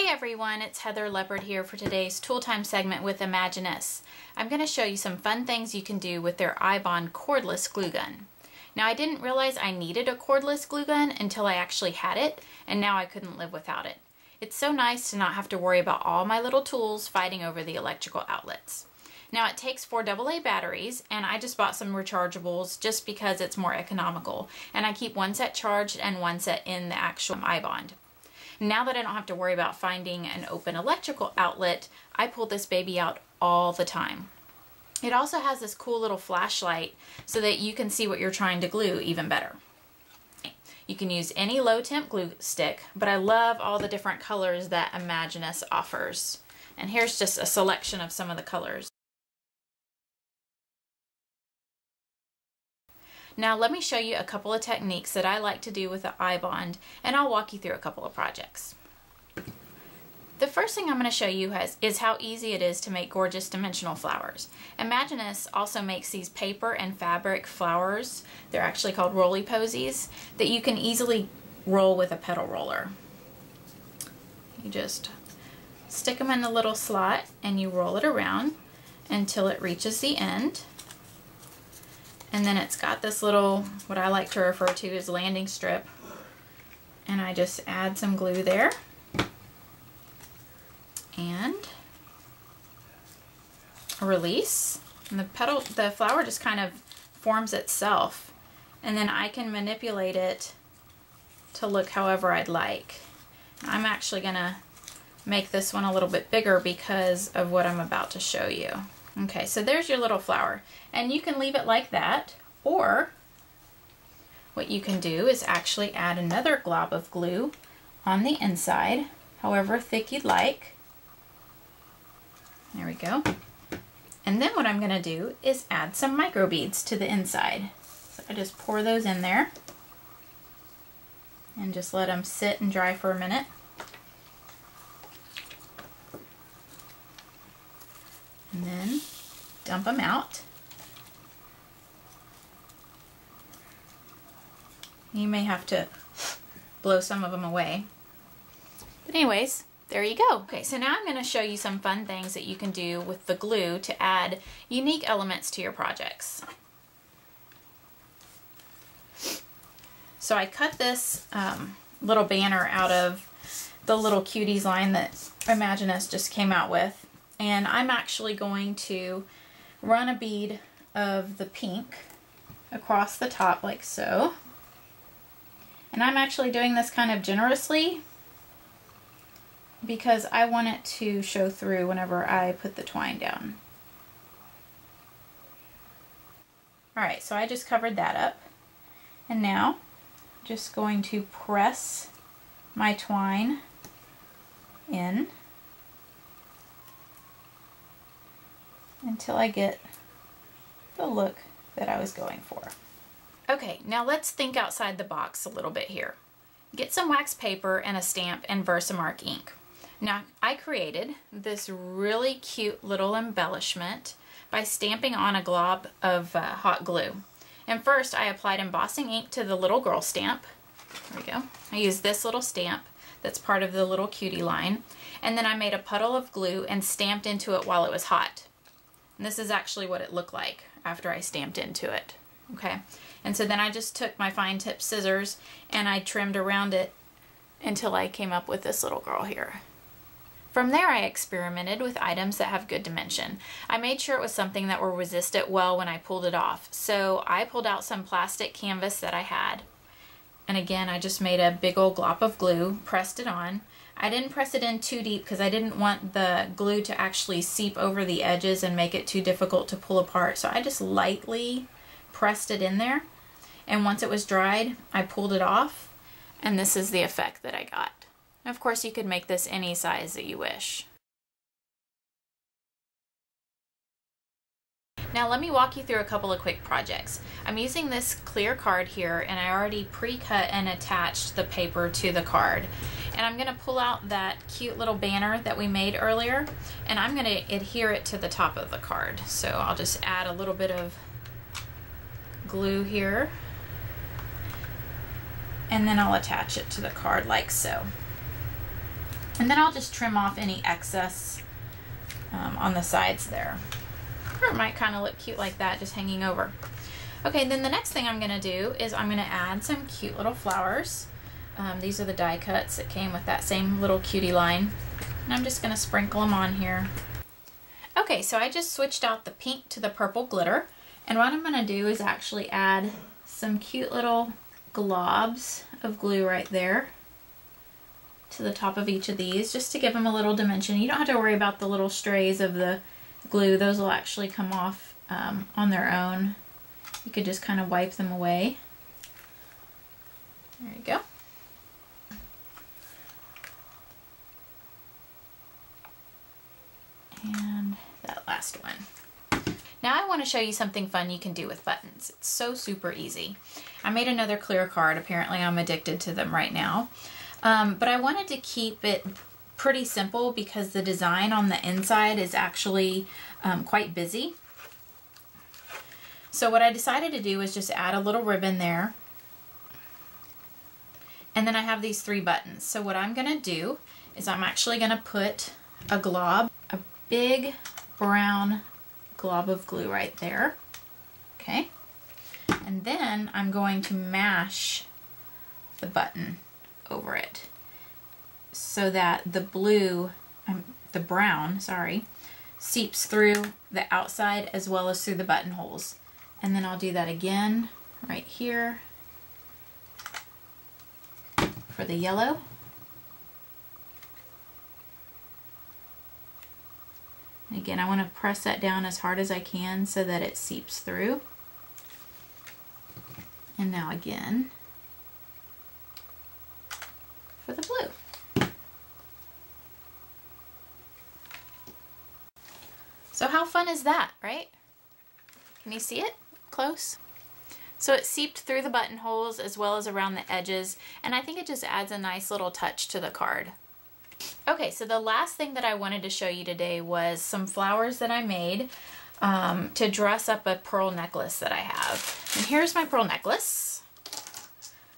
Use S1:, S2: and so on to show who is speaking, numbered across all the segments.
S1: Hey everyone, it's Heather Leopard here for today's Tool Time segment with Imaginisce. I'm going to show you some fun things you can do with their iBond cordless glue gun. Now I didn't realize I needed a cordless glue gun until I actually had it, and now I couldn't live without it. It's so nice to not have to worry about all my little tools fighting over the electrical outlets. Now it takes 4 AA batteries, and I just bought some rechargeables just because it's more economical, and I keep one set charged and one set in the actual iBond. Now that I don't have to worry about finding an open electrical outlet, I pull this baby out all the time. It also has this cool little flashlight so that you can see what you're trying to glue even better. You can use any low temp glue stick, but I love all the different colors that Imaginisce offers. And here's just a selection of some of the colors. Now let me show you a couple of techniques that I like to do with the iBond, and I'll walk you through a couple of projects. The first thing I'm going to show you is how easy it is to make gorgeous dimensional flowers. Imaginisce also makes these paper and fabric flowers. They're actually called roly posies that you can easily roll with a petal roller. You just stick them in the little slot and you roll it around until it reaches the end. And then it's got this little, what I like to refer to as landing strip. And I just add some glue there. And a release. And the flower just kind of forms itself. And then I can manipulate it to look however I'd like. I'm actually gonna make this one a little bit bigger because of what I'm about to show you. Okay, so there's your little flower, and you can leave it like that, or what you can do is actually add another glob of glue on the inside, however thick you'd like. There we go. And then what I'm going to do is add some micro beads to the inside. So I just pour those in there and just let them sit and dry for a minute. And then dump them out. You may have to blow some of them away. But anyways, there you go. Okay, so now I'm going to show you some fun things that you can do with the glue to add unique elements to your projects. So I cut this little banner out of the little cuties line that Imaginisce just came out with. And I'm actually going to run a bead of the pink across the top like so. And I'm actually doing this kind of generously because I want it to show through whenever I put the twine down. Alright, so I just covered that up. And now I'm just going to press my twine in until I get the look that I was going for. Okay, now let's think outside the box a little bit here. Get some wax paper and a stamp and Versamark ink. Now I created this really cute little embellishment by stamping on a glob of hot glue. And first I applied embossing ink to the little girl stamp. There we go. I used this little stamp that's part of the little cutie line. And then I made a puddle of glue and stamped into it while it was hot. And this is actually what it looked like after I stamped into it. Okay, and so then I just took my fine tip scissors and I trimmed around it until I came up with this little girl here. From there I experimented with items that have good dimension. I made sure it was something that will resist it well when I pulled it off. So I pulled out some plastic canvas that I had. And again, I just made a big old glop of glue, pressed it on. I didn't press it in too deep because I didn't want the glue to actually seep over the edges and make it too difficult to pull apart. So I just lightly pressed it in there. And once it was dried, I pulled it off. And this is the effect that I got. Of course, you could make this any size that you wish. Now let me walk you through a couple of quick projects. I'm using this clear card here, and I already pre-cut and attached the paper to the card. And I'm going to pull out that cute little banner that we made earlier, and I'm going to adhere it to the top of the card. So I'll just add a little bit of glue here, and then I'll attach it to the card like so. And then I'll just trim off any excess on the sides there. Or it might kind of look cute like that, just hanging over. Okay, then the next thing I'm going to do is I'm going to add some cute little flowers. These are the die cuts that came with that same little cutie line. And I'm just going to sprinkle them on here. Okay, so I just switched out the pink to the purple glitter. And what I'm going to do is actually add some cute little globs of glue right there to the top of each of these, just to give them a little dimension. You don't have to worry about the little strays of the glue. Those will actually come off on their own. You could just kind of wipe them away. There you go. And that last one. Now I want to show you something fun you can do with buttons. It's so super easy. I made another clear card. Apparently I'm addicted to them right now. But I wanted to keep it pretty simple because the design on the inside is actually quite busy. So what I decided to do is just add a little ribbon there. And then I have these 3 buttons. So what I'm going to do is I'm actually going to put a glob, a big brown glob of glue right there. Okay. And then I'm going to mash the button over it so that the brown, seeps through the outside as well as through the buttonholes. And then I'll do that again right here for the yellow. And again, I want to press that down as hard as I can so that it seeps through. And now again for the blue. So how fun is that, right? Can you see it close? So it seeped through the buttonholes as well as around the edges, and I think it just adds a nice little touch to the card. Okay, so the last thing that I wanted to show you today was some flowers that I made to dress up a pearl necklace that I have. And here's my pearl necklace.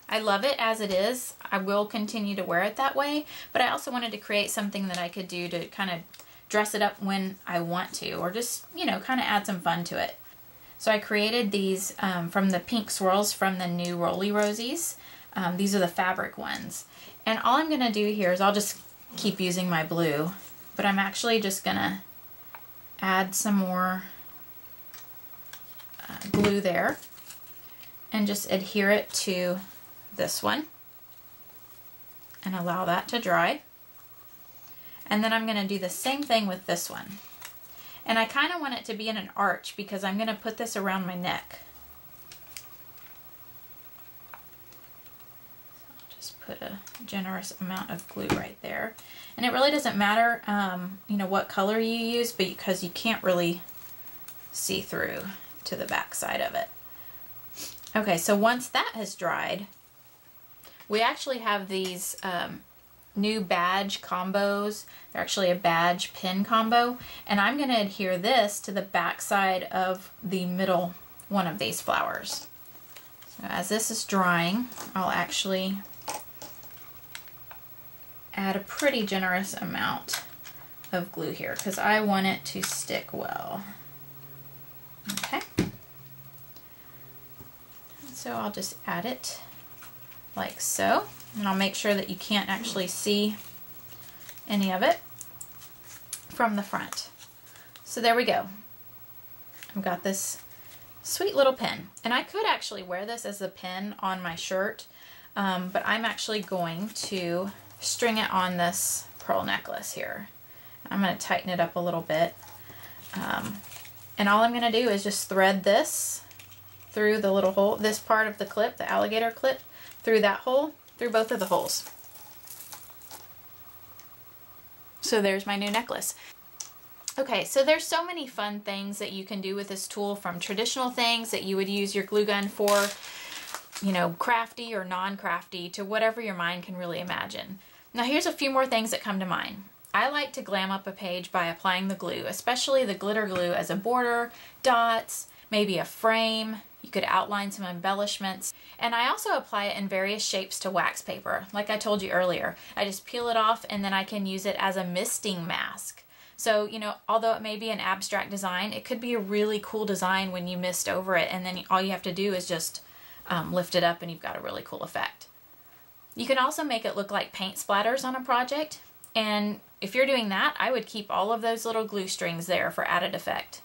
S1: I love it as it is. I will continue to wear it that way, but I also wanted to create something that I could do to kind of dress it up when I want to, or just, you know, kind of add some fun to it. So I created these from the pink swirls from the new Roly Rosies. These are the fabric ones. And all I'm going to do here is I'll just keep using my blue, but I'm actually just going to add some more glue there and just adhere it to this one and allow that to dry. And then I'm going to do the same thing with this one. And I kind of want it to be in an arch because I'm going to put this around my neck. So I'll just put a generous amount of glue right there. And it really doesn't matter, you know, what color you use, but because you can't really see through to the back side of it. Okay, so once that has dried, we actually have these new badge combos. They're actually a badge pin combo, and I'm going to adhere this to the back side of the middle one of these flowers. So as this is drying, I'll actually add a pretty generous amount of glue here because I want it to stick well. Okay, so I'll just add it like so. And I'll make sure that you can't actually see any of it from the front. So there we go. I've got this sweet little pin. And I could actually wear this as a pin on my shirt, but I'm actually going to string it on this pearl necklace here. I'm going to tighten it up a little bit. And all I'm going to do is just thread this through the little hole, this part of the clip, the alligator clip, through that hole, through both of the holes. So there's my new necklace. Okay, so there's so many fun things that you can do with this tool, from traditional things that you would use your glue gun for, you know, crafty or non-crafty, to whatever your mind can really imagine. Now here's a few more things that come to mind. I like to glam up a page by applying the glue, especially the glitter glue, as a border, dots, maybe a frame, You could outline some embellishments. And I also apply it in various shapes to wax paper. Like I told you earlier, I just peel it off and then I can use it as a misting mask. So, you know, although it may be an abstract design, it could be a really cool design when you mist over it, and then all you have to do is just lift it up and you've got a really cool effect. You can also make it look like paint splatters on a project, and if you're doing that, I would keep all of those little glue strings there for added effect.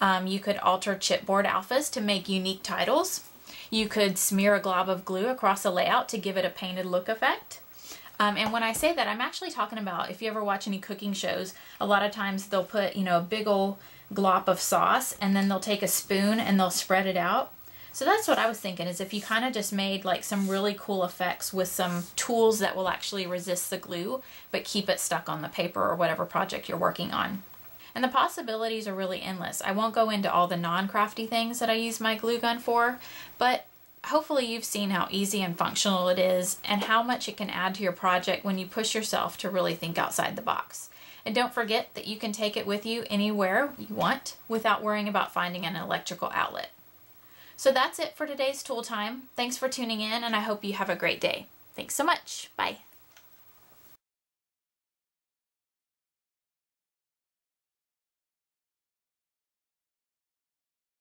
S1: You could alter chipboard alphas to make unique titles. You could smear a glob of glue across a layout to give it a painted look effect. And when I say that, I'm actually talking about, if you ever watch any cooking shows, a lot of times they'll put, you know, a big old glop of sauce, and then they'll take a spoon and they'll spread it out. So that's what I was thinking, is if you kind of just made like some really cool effects with some tools that will actually resist the glue, but keep it stuck on the paper or whatever project you're working on. And the possibilities are really endless. I won't go into all the non-crafty things that I use my glue gun for, but hopefully you've seen how easy and functional it is and how much it can add to your project when you push yourself to really think outside the box. And don't forget that you can take it with you anywhere you want without worrying about finding an electrical outlet. So that's it for today's tool time. Thanks for tuning in, and I hope you have a great day. Thanks so much. Bye.